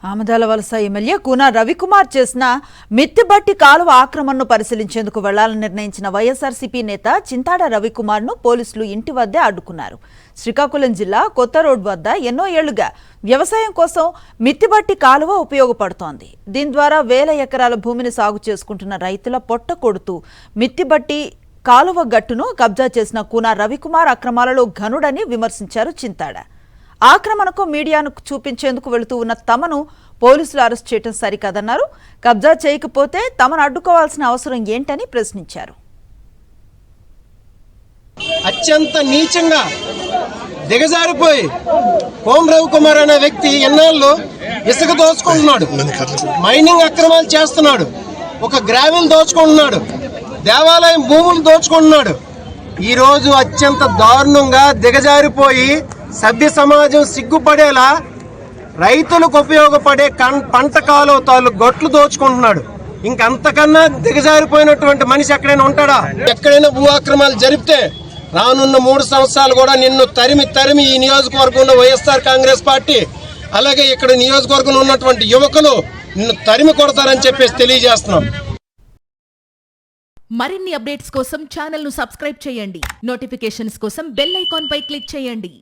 ఆమదాల వలస ఎమ్మెల్యే కూన రవికుమార్ చేసిన మిత్తిబట్టి కాలువ ఆక్రమణను పరిశీలించేందుకు వెళ్లాలని నిర్ణయించిన వైఎస్ఆర్సీపీ నేత చింతాడ రవికుమార్ను పోలీసులు ఇంటి వద్దే అడ్డుకున్నారు. శ్రీకాకుళం జిల్లా కొత్త రోడ్ వద్ద ఎన్నో ఏళ్లుగా వ్యవసాయం కోసం మిత్తిబట్టి కాలువ ఉపయోగపడుతోంది. దీని ద్వారా వేల ఎకరాల భూమిని సాగు చేసుకుంటున్న రైతుల పొట్ట కొడుతూ మిత్తిబట్టి కాలువ గట్టును కబ్జా చేసిన కూన రవికుమార్ అక్రమాలలో ఘనుడని విమర్శించారు చింతాడ. ఆక్రమణకు మీడియాను చూపించేందుకు వెళుతూ ఉన్న తమను పోలీసులు అరెస్ట్ చేయడం సరికాదన్నారు. కబ్జా చేయకపోతే తమను అడ్డుకోవాల్సిన అవసరం ఏంటని ప్రశ్నించారు. అత్యంత నీచంగా దిగజారిపోయి కోన రవికుమార్ అనే వ్యక్తి ఎన్నాళ్ళు ఇసుక దోచుకుంటున్నాడు, మైనింగ్ అక్రమాలు చేస్తున్నాడు, ఒక గ్రావెల్ దోచుకుంటున్నాడు, దేవాలయం భూములు దోచుకుంటున్నాడు. ఈరోజు అత్యంత దారుణంగా దిగజారిపోయి సభ్య సమాజం సిగ్గుపడేలా రైతులకు ఉపయోగపడే పంట కాలువ తాలూకు గొట్లు దోచుకుంటున్నాడు. ఇంకంతకన్నా దిగజారిపోయినటువంటి మనిషి ఎక్కడైనా ఉంటాడా? ఎక్కడైనా భూ ఆక్రమాలు జరిపితే రానున్న 3 సంవత్సరాలు కూడా నిన్ను తరిమి ఈ నియోజకవర్గంలో వైఎస్ఆర్ కాంగ్రెస్ పార్టీ అలాగే ఇక్కడ నియోజకవర్గంలో ఉన్నటువంటి యువకులు నిన్ను తరిమి కొడతారని చెప్పేసి తెలియజేస్తున్నాం. మరిన్ని అప్డేట్స్ కోసం ఛానల్ ను సబ్స్క్రైబ్ చేయండి. నోటిఫికేషన్స్ కోసం బెల్ ఐకాన్ పై క్లిక్ చేయండి.